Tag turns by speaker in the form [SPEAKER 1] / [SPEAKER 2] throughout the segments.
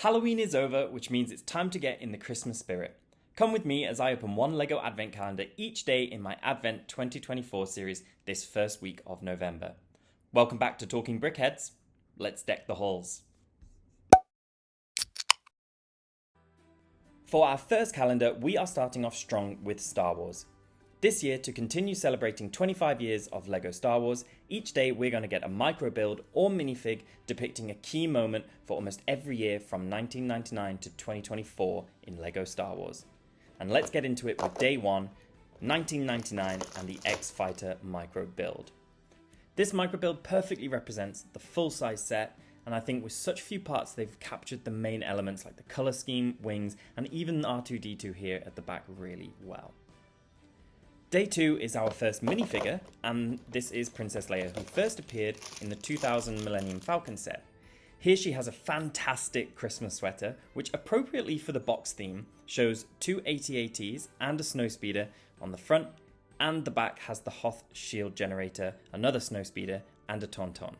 [SPEAKER 1] Halloween is over, which means it's time to get in the Christmas spirit. Come with me as I open one LEGO Advent calendar each day in my Advent 2024 series this first week of November. Welcome back to Talking Brickheads. Let's deck the halls. For our first calendar, we are starting off strong with Star Wars. This year, to continue celebrating 25 years of LEGO Star Wars, each day we're going to get a micro build or minifig depicting a key moment for almost every year from 1999 to 2024 in LEGO Star Wars. And let's get into it with day 1, 1999 and the X-Fighter micro build. This micro build perfectly represents the full-size set, and I think with such few parts they've captured the main elements like the colour scheme, wings, and even R2-D2 here at the back really well. Day 2 is our first minifigure, and this is Princess Leia, who first appeared in the 2000 Millennium Falcon set. Here she has a fantastic Christmas sweater, which appropriately for the box theme shows two AT-ATs and a snowspeeder on the front, and the back has the Hoth shield generator, another snowspeeder, and a Tauntaun.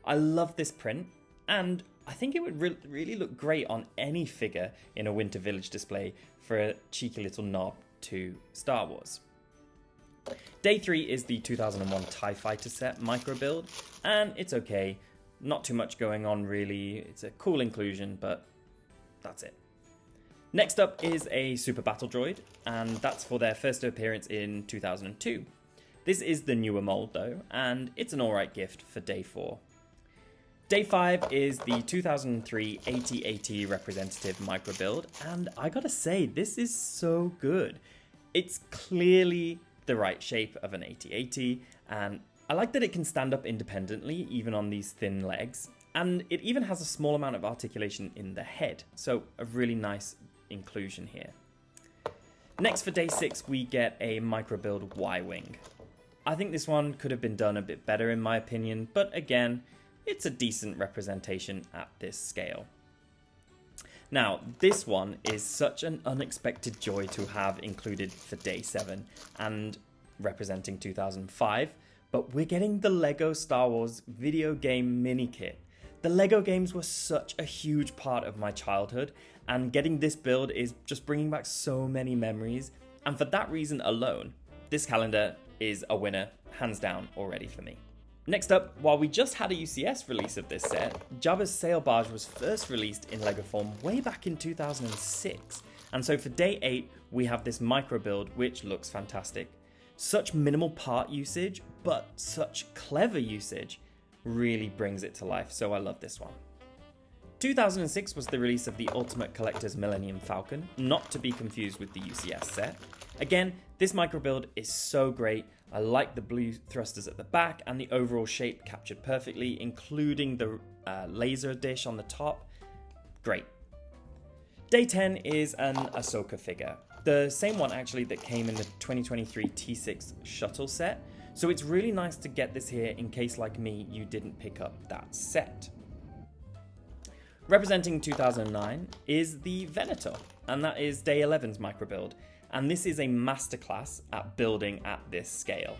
[SPEAKER 1] I love this print, and I think it would really look great on any figure in a Winter Village display for a cheeky little nod to Star Wars. Day 3 is the 2001 TIE Fighter set micro build, and it's okay, not too much going on really, it's a cool inclusion, but that's it. Next up is a Super Battle Droid, and that's for their first appearance in 2002. This is the newer mold though, and it's an alright gift for day 4. Day 5 is the 2003 AT-AT representative micro build, and I gotta say, this is so good. It's clearly the right shape of an AT-AT, and I like that it can stand up independently, even on these thin legs, and it even has a small amount of articulation in the head, so a really nice inclusion here. Next for day 6, we get a micro build Y-Wing. I think this one could have been done a bit better in my opinion, but again, it's a decent representation at this scale. Now, this one is such an unexpected joy to have included for day 7 and representing 2005, but we're getting the LEGO Star Wars video game mini kit. The LEGO games were such a huge part of my childhood, and getting this build is just bringing back so many memories, and for that reason alone, this calendar is a winner, hands down, already for me. Next up, while we just had a UCS release of this set, Jabba's Sail Barge was first released in LEGO form way back in 2006. And so for day 8, we have this micro build, which looks fantastic. Such minimal part usage, but such clever usage, really brings it to life, so I love this one. 2006 was the release of the Ultimate Collector's Millennium Falcon, not to be confused with the UCS set. Again, this micro build is so great. I like the blue thrusters at the back and the overall shape captured perfectly, including the laser dish on the top. Great. Day 10 is an Ahsoka figure. The same one actually that came in the 2023 T6 shuttle set. So it's really nice to get this here in case, like me, you didn't pick up that set. Representing 2009 is the Venator, and that is day 11's micro build. And this is a masterclass at building at this scale.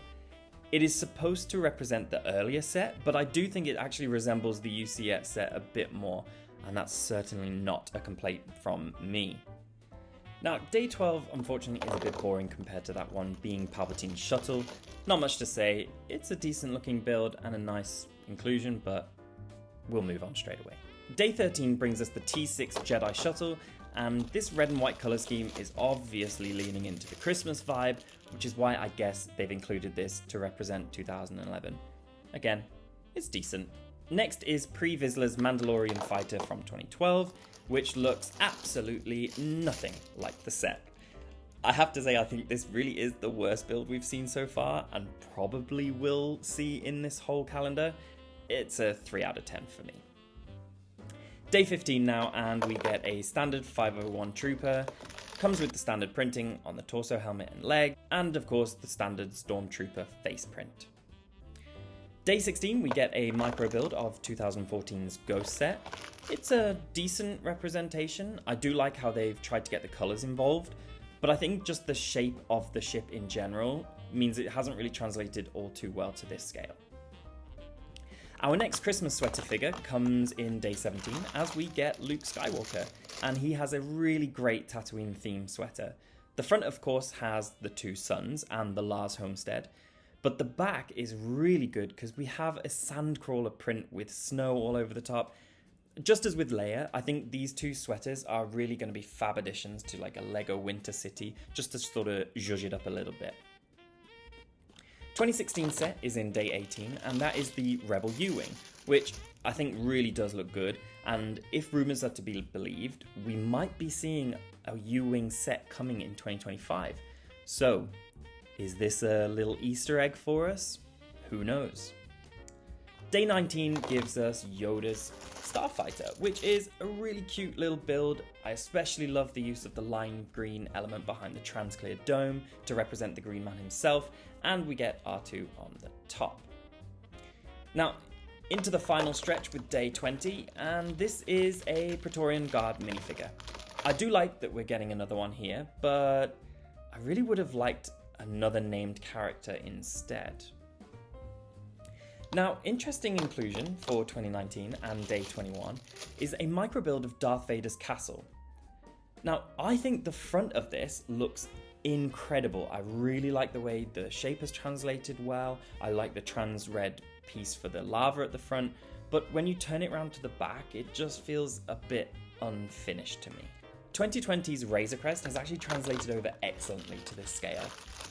[SPEAKER 1] It is supposed to represent the earlier set, but I do think it actually resembles the UCS set a bit more, and that's certainly not a complaint from me. Now, day 12 unfortunately is a bit boring compared to that one being Palpatine's shuttle. Not much to say, it's a decent looking build and a nice inclusion, but we'll move on straight away. Day 13 brings us the T6 Jedi shuttle, and this red and white colour scheme is obviously leaning into the Christmas vibe, which is why I guess they've included this to represent 2011. Again, it's decent. Next is Pre Vizsla's Mandalorian fighter from 2012, which looks absolutely nothing like the set. I have to say I think this really is the worst build we've seen so far, and probably will see in this whole calendar. It's a 3 out of 10 for me. Day 15 now, and we get a standard 501 Trooper. Comes with the standard printing on the torso, helmet and leg, and of course the standard Stormtrooper face print. Day 16 we get a micro build of 2014's Ghost set. It's a decent representation. I do like how they've tried to get the colours involved, but I think just the shape of the ship in general means it hasn't really translated all too well to this scale. Our next Christmas sweater figure comes in day 17 as we get Luke Skywalker, and he has a really great Tatooine themed sweater. The front, of course, has the two suns and the Lars homestead, but the back is really good because we have a sandcrawler print with snow all over the top. Just as with Leia, I think these two sweaters are really going to be fab additions to like a Lego Winter City, just to sort of zhuzh it up a little bit. 2016 set is in day 18, and that is the Rebel U-Wing, which I think really does look good, and if rumours are to be believed, we might be seeing a U-Wing set coming in 2025. So, is this a little Easter egg for us? Who knows? Day 19 gives us Yoda's Starfighter, which is a really cute little build. I especially love the use of the lime green element behind the transclear dome to represent the Green Man himself, and we get R2 on the top. Now, into the final stretch with day 20, and this is a Praetorian Guard minifigure. I do like that we're getting another one here, but I really would have liked another named character instead. Now, interesting inclusion for 2019 and day 21 is a micro build of Darth Vader's castle. Now, I think the front of this looks incredible. I really like the way the shape has translated well. I like the trans red piece for the lava at the front, but when you turn it around to the back, it just feels a bit unfinished to me. 2020's Razor Crest has actually translated over excellently to this scale.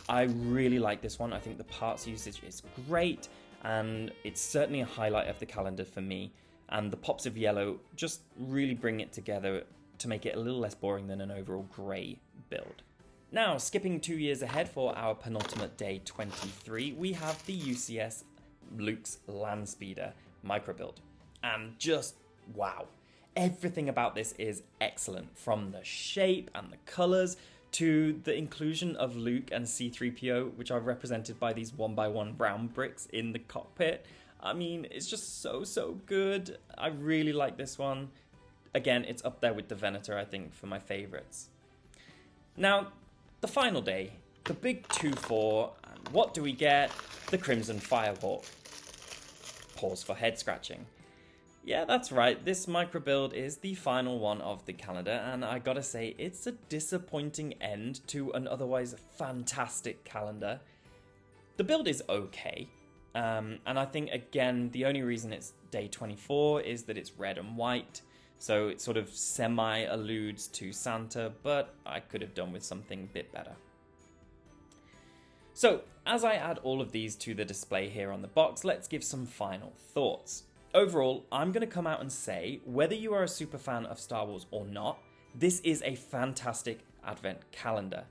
[SPEAKER 1] I really like this one. I think the parts usage is great, and it's certainly a highlight of the calendar for me, and the pops of yellow just really bring it together to make it a little less boring than an overall grey build. Now, skipping 2 years ahead for our penultimate day 23, we have the UCS Luke's Landspeeder micro build, and just wow, everything about this is excellent, from the shape and the colours to the inclusion of Luke and C-3PO, which are represented by these 1x1 brown bricks in the cockpit. I mean, it's just so good. I really like this one. Again, it's up there with the Venator, I think, for my favourites. Now, the final day, the big 2-4, and what do we get? The Crimson Firehawk. Pause for head scratching. Yeah, that's right, this micro build is the final one of the calendar, and I gotta say, it's a disappointing end to an otherwise fantastic calendar. The build is okay, and I think, again, the only reason it's day 24 is that it's red and white, so it sort of semi-alludes to Santa, but I could have done with something a bit better. So, as I add all of these to the display here on the box, let's give some final thoughts. Overall, I'm going to come out and say, whether you are a super fan of Star Wars or not, this is a fantastic advent calendar,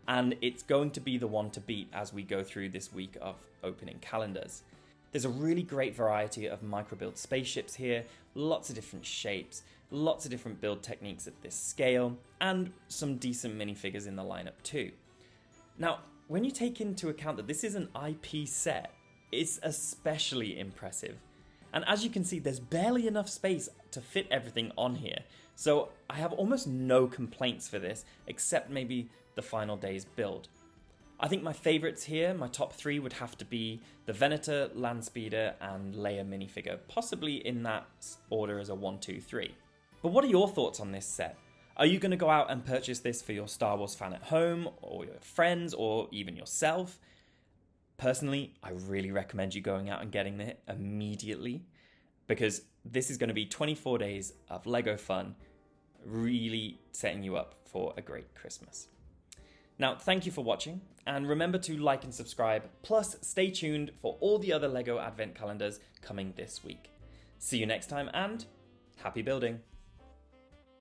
[SPEAKER 1] and it's going to be the one to beat as we go through this week of opening calendars. There's a really great variety of micro-build spaceships here, lots of different shapes, lots of different build techniques at this scale, and some decent minifigures in the lineup too. Now, when you take into account that this is an IP set, it's especially impressive. And as you can see, there's barely enough space to fit everything on here. So I have almost no complaints for this, except maybe the final day's build. I think my favourites here, my top 3, would have to be the Venator, Landspeeder, and Leia minifigure, possibly in that order as a 1, 2, 3. But what are your thoughts on this set? Are you going to go out and purchase this for your Star Wars fan at home, or your friends, or even yourself? Personally, I really recommend you going out and getting it immediately, because this is going to be 24 days of Lego fun, really setting you up for a great Christmas. Now, thank you for watching, and remember to like and subscribe, plus stay tuned for all the other Lego Advent calendars coming this week. See you next time, and happy building!